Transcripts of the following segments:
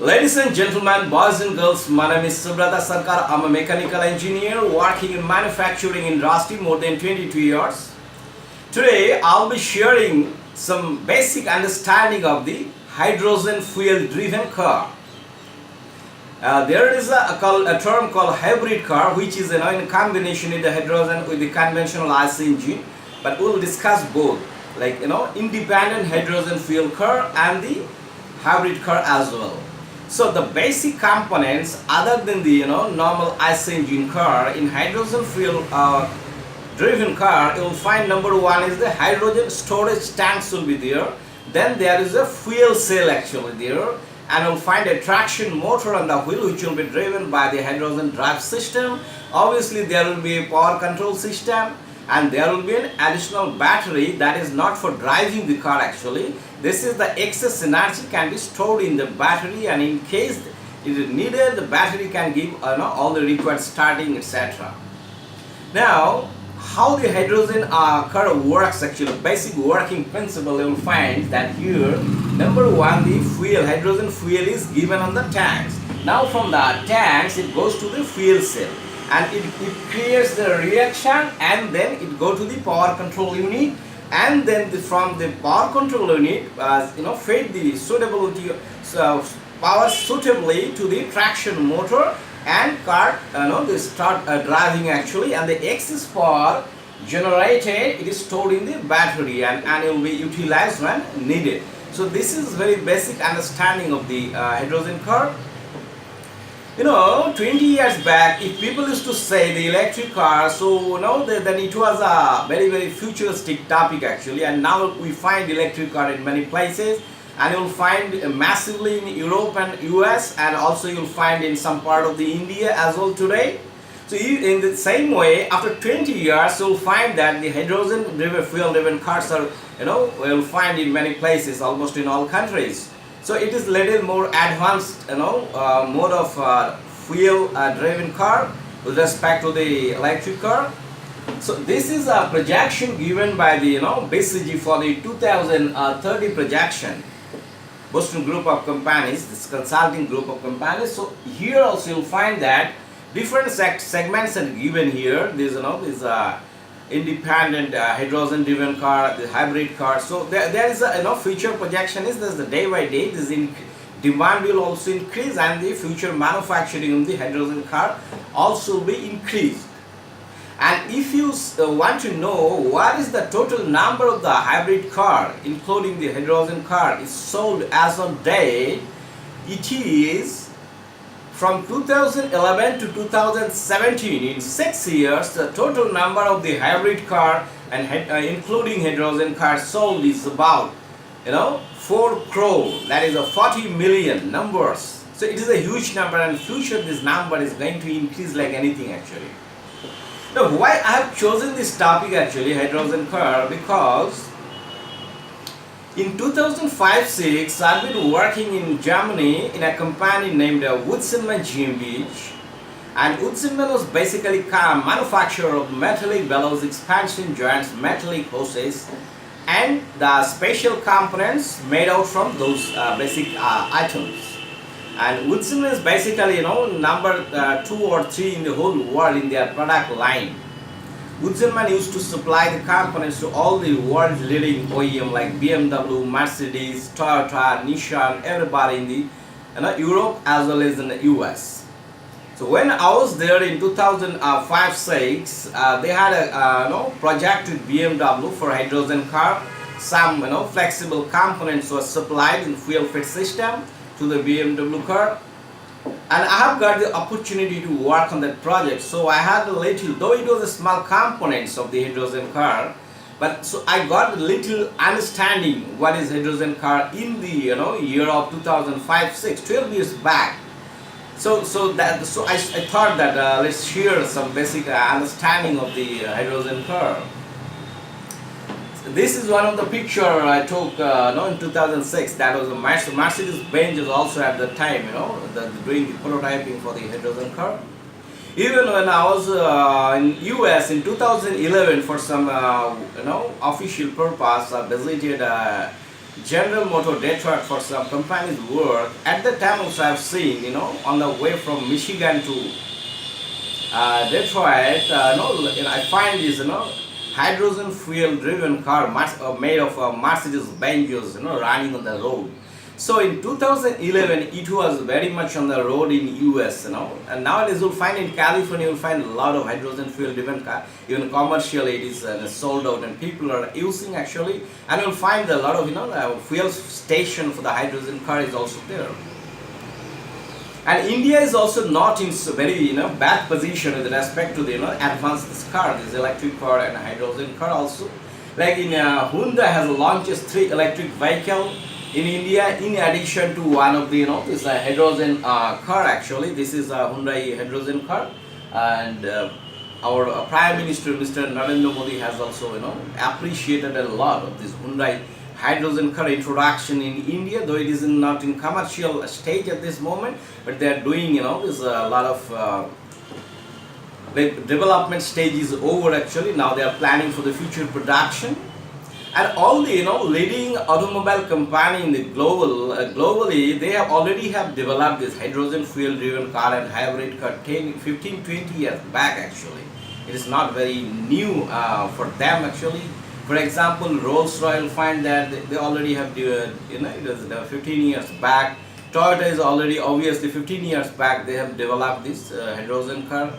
Ladies and gentlemen, boys and girls, my name is Subrata Sarker. I'm a mechanical engineer working in manufacturing industry more than 22 years. Today, I'll be sharing some basic understanding of the hydrogen fuel driven car. There is a term called hybrid car, which is in combination with the hydrogen with the conventional IC engine. But we'll discuss both, like independent hydrogen fuel car and the hybrid car as well. So the basic components other than the normal IC engine car in hydrogen fuel driven car, you will find number one is the hydrogen storage tanks will be there. Then there is a fuel cell actually there, and you'll find a traction motor on the wheel which will be driven by the hydrogen drive system. Obviously there will be a power control system, and there will be an additional battery that is not for driving the car actually. This is the excess energy can be stored in the battery, and in case it is needed, the battery can give all the required starting, etc. Now, how the hydrogen car works actually, basic working principle, you will find that here, number one, the fuel, hydrogen fuel is given on the tanks. Now from the tanks, it goes to the fuel cell, and it creates the reaction, and then it go to the power control unit, and then from the power control unit, feed the suitability power suitably to the traction motor, and car they start driving actually, and the excess power generated, it is stored in the battery, and it will be utilized when needed. So this is very basic understanding of the hydrogen car. 20 years back, if people used to say the electric car, so then it was a very futuristic topic actually, and now we find electric car in many places, and you'll find massively in Europe and US, and also you'll find in some part of the India as well today. So in the same way, after 20 years, you'll find that the hydrogen driven fuel driven cars are you'll find in many places, almost in all countries. So it is little more advanced mode of fuel driven car with respect to the electric car. So this is a projection given by the BCG for the 2030 projection. Boston group of companies, this consulting group of companies. So here also you'll find that different segments are given here. This independent hydrogen driven car, the hybrid car. So there is a future projection is this the day by day this demand will also increase, and the future manufacturing of the hydrogen car also will be increased. And if you want to know what is the total number of the hybrid car including the hydrogen car is sold as of date, it is from 2011 to 2017, in 6 years, the total number of the hybrid car and including hydrogen cars sold is about 4 crore, that is a 40 million numbers. So it is a huge number, and in future this number is going to increase like anything actually. Now why I have chosen this topic actually, hydrogen car, because in 2005-06, I've been working in Germany in a company named Woodsinman GmbH, and Woodsinman was basically a manufacturer of metallic bellows, expansion joints, metallic hoses, and the special components made out from those basic items. And Woodsinman is basically number 2 or 3 in the whole world in their product line. Woodsinman used to supply the components to all the world's leading OEM like BMW, Mercedes, Toyota, Nissan, everybody in the Europe as well as in the US. So when I was there in 2005-06, they had a project with BMW for hydrogen car. Some flexible components were supplied in fuel feed system to the BMW car. And I have got the opportunity to work on that project. So I had a little, though it was a small components of the hydrogen car, but so I got a little understanding what is hydrogen car in the year of 2005-06, 12 years back. So I thought that let's share some basic understanding of the hydrogen car. This is one of the picture I took in 2006. That was a Mercedes-Benz was also at the time, doing the prototyping for the hydrogen car. Even when I was in US in 2011 for some official purpose, I visited General Motor Detroit for some companies work. At the time also I've seen, on the way from Michigan to Detroit, I find this, hydrogen fuel driven car made of Mercedes Benz, running on the road. So in 2011, it was very much on the road in US, and nowadays you'll find in California, you'll find a lot of hydrogen fuel driven car, even commercially it is sold out and people are using actually, and you'll find a lot of, fuel station for the hydrogen car is also there. And India is also not in very bad position with respect to the advanced car, this electric car and hydrogen car also. Like in Hyundai has launched 3 electric vehicle in India in addition to one of the this hydrogen car actually. This is a Hyundai hydrogen car, and our Prime Minister Mr. Narendra Modi has also appreciated a lot of this Hyundai hydrogen car introduction in India, though it is not in commercial stage at this moment, but they are doing there's a lot of development stage is over actually. Now they are planning for the future production, and all the leading automobile company in the globally they have already developed this hydrogen fuel driven car and hybrid car 15-20 years back actually. It is not very new for them actually. For example, Rolls-Royce will find that they already have, it was 15 years back. Toyota is already, obviously 15 years back, they have developed this hydrogen car.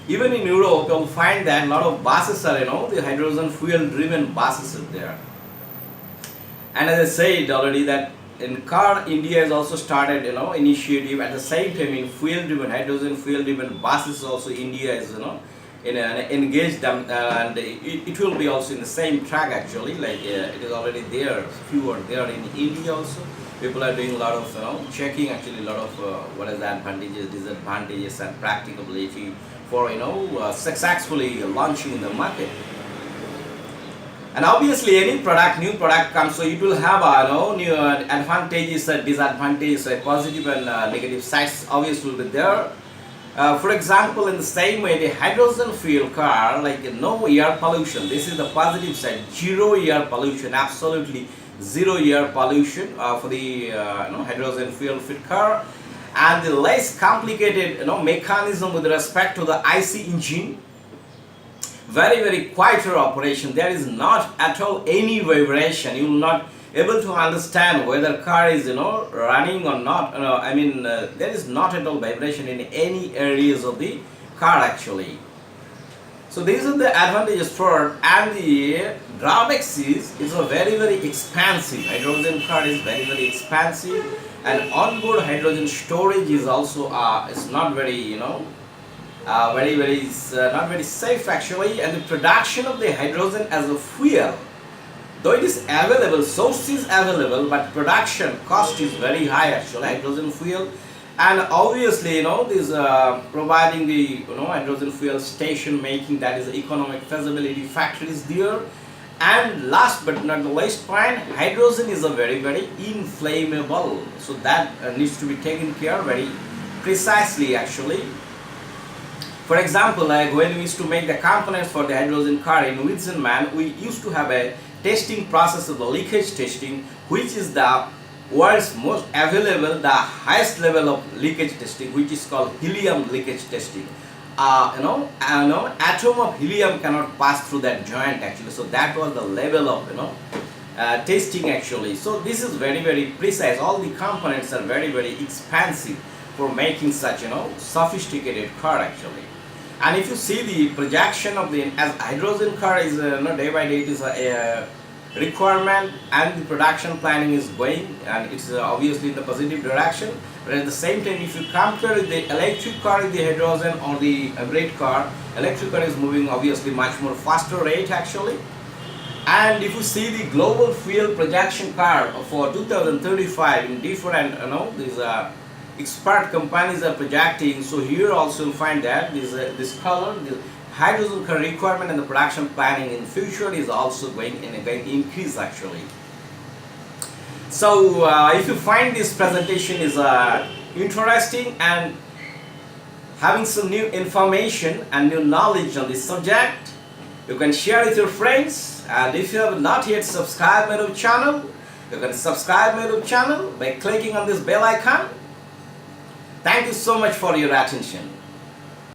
Even in Europe, you'll find that a lot of buses are, the hydrogen fuel driven buses are there. And as I said already that in car, India has also started, initiative at the same time in fuel driven, hydrogen fuel driven buses also India is, engaged them, and it will be also in the same track actually, like it is already there, few are there in India also. People are doing a lot of checking actually, a lot of what is the advantages, disadvantages and practicability for successfully launching in the market. And obviously any new product comes, so it will have new advantages and disadvantages, positive and negative sides obviously will be there. For example, in the same way, the hydrogen fuel car, like no air pollution. This is the positive side. 0 air pollution, absolutely 0 air pollution for the hydrogen fuel fit car, and the less complicated mechanism with respect to the IC engine. Very quieter operation. There is not at all any vibration. You will not able to understand whether car is running or not. There is not at all vibration in any areas of the car actually. So these are the advantages for, and the drawbacks is it's a very expensive. Hydrogen car is very expensive, and onboard hydrogen storage is also it's not very not very safe actually, and the production of the hydrogen as a fuel, though it is available, source is available, but production cost is very high actually, hydrogen fuel. And obviously this providing the hydrogen fuel station, making that is economic feasibility factor is there. And last but not the least point, hydrogen is a very inflammable, so that needs to be taken care very precisely actually. For example, like when we used to make the components for the hydrogen car in Wizenman, we used to have a testing process of the leakage testing, which is the world's most available, the highest level of leakage testing, which is called helium leakage testing. Atom of helium cannot pass through that joint actually, so that was the level of testing actually. So this is very precise. All the components are very expensive for making such sophisticated car actually. And if you see the projection of the as hydrogen car is day by day, it is a requirement, and the production planning is going, and it's obviously in the positive direction. But at the same time, if you compare the electric car with the hydrogen or the hybrid car, electric car is moving obviously much more faster rate actually. And if you see the global fuel projection car for 2035 in different these expert companies are projecting, so here also you'll find that this color, the hydrogen car requirement and the production planning in future is also going to increase actually. So if you find this presentation is interesting and having some new information and new knowledge on this subject, you can share with your friends. And if you have not yet subscribed my channel, You can subscribe my YouTube channel by clicking on this bell icon. Thank you so much for your attention.